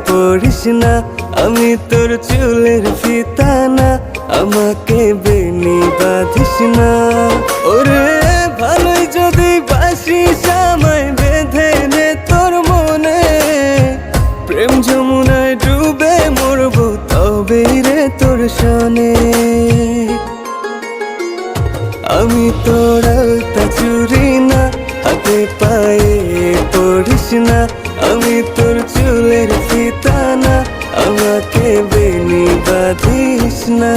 পড়িস না, আমি তোর চুলের ফিতা না, আমাকে বেনি বাঁধিস না। ওরে ভালোই যদি বাসিস আমায় বেঁধে নে তোর মনে, প্রেম যমুনায় ডুবে মরবো তবেই রে তোর শোনে। আমি তোর আলতা চুরি না, হাতে পায়ে পড়িস না, আমি তোর চুলের ফিতা না, আমাকে বেনি বাঁধিস না।